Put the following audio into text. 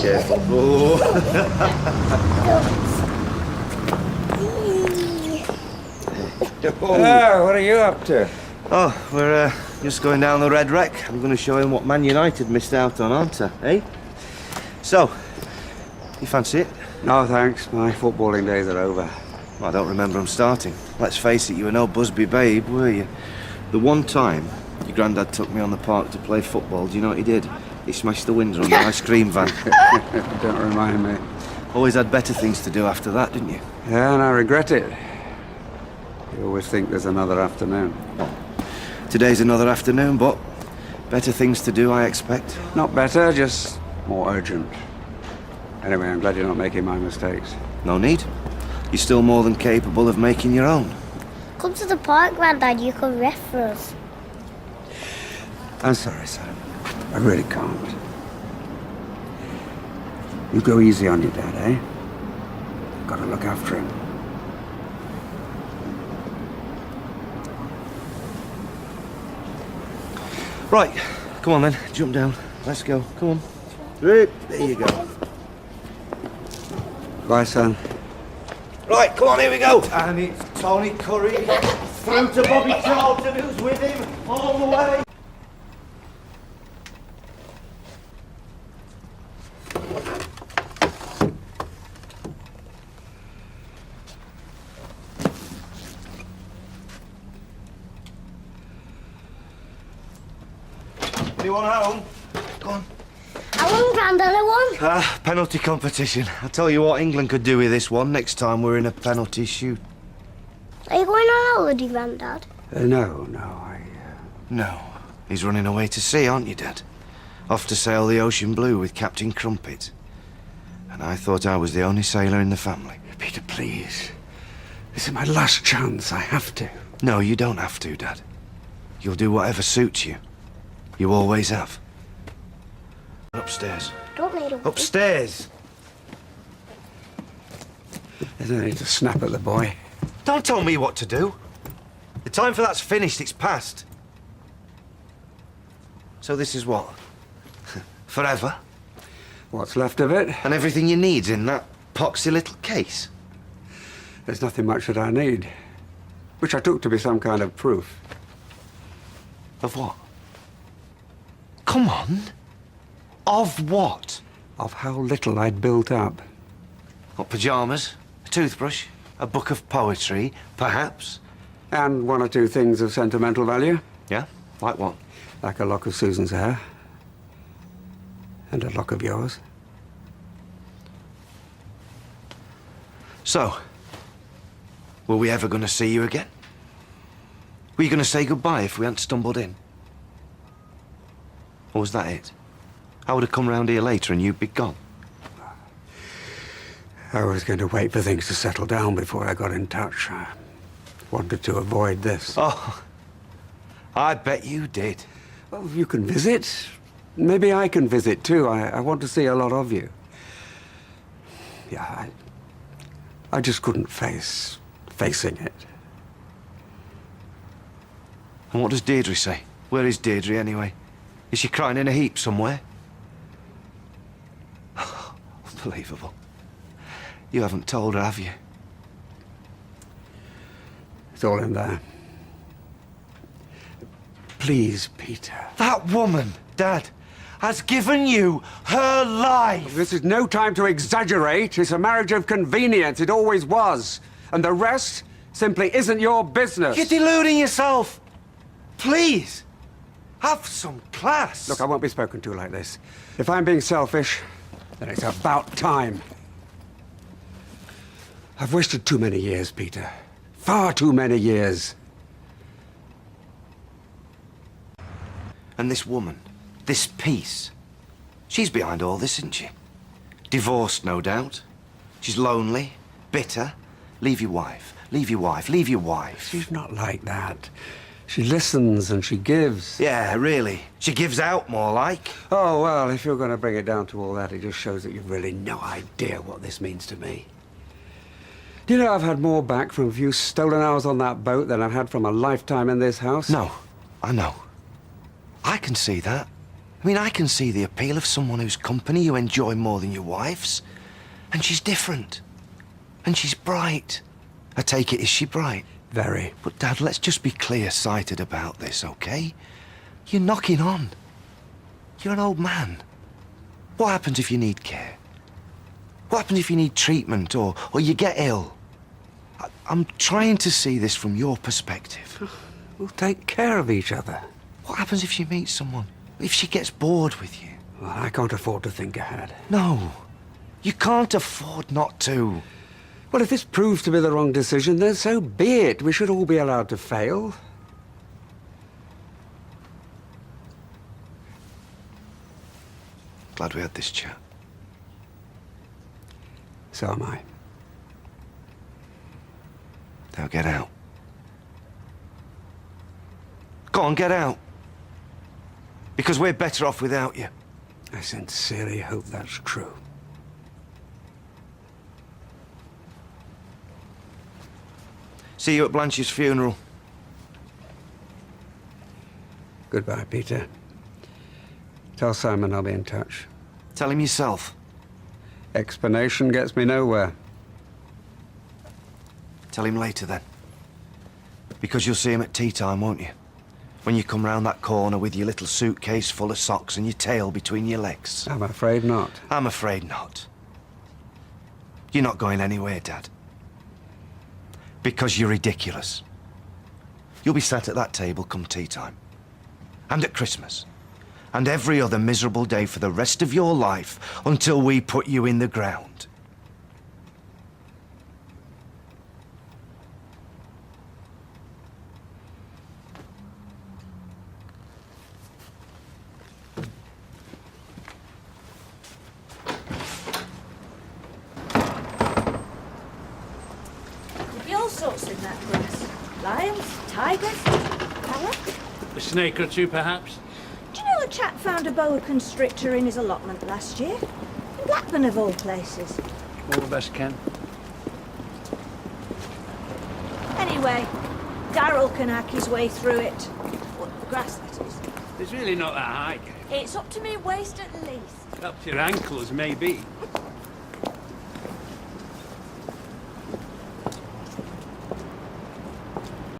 Careful. Oh. Oh, what are you up to? Oh, we're just going down the Red Wreck. I'm going to show him what Man United missed out on, aren't I? Eh? So, you fancy it? No, thanks. My footballing days are over. Well, I don't remember him starting. Let's face it, you were no Busby babe, were you? The one time your granddad took me on the park to play football, do you know what he did? He smashed the window on the ice cream van. Don't remind me. Always had better things to do after that, didn't you? Yeah, and I regret it. You always think there's another afternoon. Today's another afternoon, but better things to do, I expect. Not better, just more urgent. Anyway, I'm glad you're not making my mistakes. No need. You're still more than capable of making your own. Come to the park, Grandad. You can ref for us. I'm sorry, son. I really can't. You go easy on your dad, eh? Gotta look after him. Right, come on then, jump down. Let's go, come on. There you go. Bye, son. Right, come on, here we go. And it's Tony Curry through to Bobby Charlton, who's with him all the way. Anyone home? Go on. I won, Grandad, I won. Penalty competition. I'll tell you what England could do with this one next time we're in a penalty shoot. Are you going on holiday, Grandad? No, No. He's running away to sea, aren't you, Dad? Off to sail the ocean blue with Captain Crumpet. And I thought I was the only sailor in the family. Peter, please. This is my last chance. I have to. No, you don't have to, Dad. You'll do whatever suits you. You always have. Upstairs. Don't need a Upstairs! There's no need to snap at the boy. Don't tell me what to do. The time for that's finished, it's past. So this is what? Forever? What's left of it? And everything you need's in that poxy little case? There's nothing much that I need. Which I took to be some kind of proof. Of what? Come on. Of what? Of how little I'd built up. What, pyjamas? A toothbrush? A book of poetry, perhaps? And one or two things of sentimental value. Yeah? Like what? Like a lock of Susan's hair. And a lock of yours. So, were we ever going to see you again? Were you going to say goodbye if we hadn't stumbled in? Or was that it? I would have come round here later and you'd be gone. I was going to wait for things to settle down before I got in touch. I wanted to avoid this. Oh, I bet you did. Well, you can visit. Maybe I can visit too. I want to see a lot of you. Yeah, I just couldn't face facing it. And what does Deirdre say? Where is Deirdre anyway? Is she crying in a heap somewhere? Unbelievable. You haven't told her, have you? It's all in there. Please, Peter. That woman, Dad, has given you her life. This is no time to exaggerate. It's a marriage of convenience. It always was. And the rest simply isn't your business. You're deluding yourself. Please, have some class. Look, I won't be spoken to like this. If I'm being selfish, then it's about time. I've wasted too many years, Peter. Far too many years. And this woman, this piece, she's behind all this, isn't she? Divorced, no doubt. She's lonely, bitter. Leave your wife, leave your wife, leave your wife. She's not like that. She listens and she gives. Yeah, really. She gives out more like. Oh, well, if you're going to bring it down to all that, it just shows that you've really no idea what this means to me. Do you know I've had more back from a few stolen hours on that boat than I've had from a lifetime in this house? No, I know. I can see that. I mean, I can see the appeal of someone whose company you enjoy more than your wife's. And she's different. And she's bright. I take it, is she bright? Very. But, Dad, let's just be clear-sighted about this, okay? You're knocking on. You're an old man. What happens if you need care? What happens if you need treatment or you get ill? I'm trying to see this from your perspective. We'll take care of each other. What happens if you meet someone? If she gets bored with you? Well, I can't afford to think ahead. No. You can't afford not to. Well, if this proves to be the wrong decision, then so be it. We should all be allowed to fail. Glad we had this chat. So am I. Now get out. Go on, get out. Because we're better off without you. I sincerely hope that's true. See you at Blanche's funeral. Goodbye, Peter. Tell Simon I'll be in touch. Tell him yourself. Explanation gets me nowhere. Tell him later, then. Because you'll see him at tea time, won't you? When you come round that corner with your little suitcase full of socks and your tail between your legs. I'm afraid not. I'm afraid not. You're not going anywhere, Dad. Because you're ridiculous. You'll be sat at that table come tea time. And at Christmas. And every other miserable day for the rest of your life until we put you in the ground. There'd be all sorts in that grass. Lions, tigers, parrot. A snake or two, perhaps? Do you know a chap found a boa constrictor in his allotment last year? In Blackburn, of all places. All the best, Ken. Anyway, Darryl can hack his way through it. What, the grass, that is. It's really not that high, Ken. It's up to me waist at least. Up to your ankles, maybe.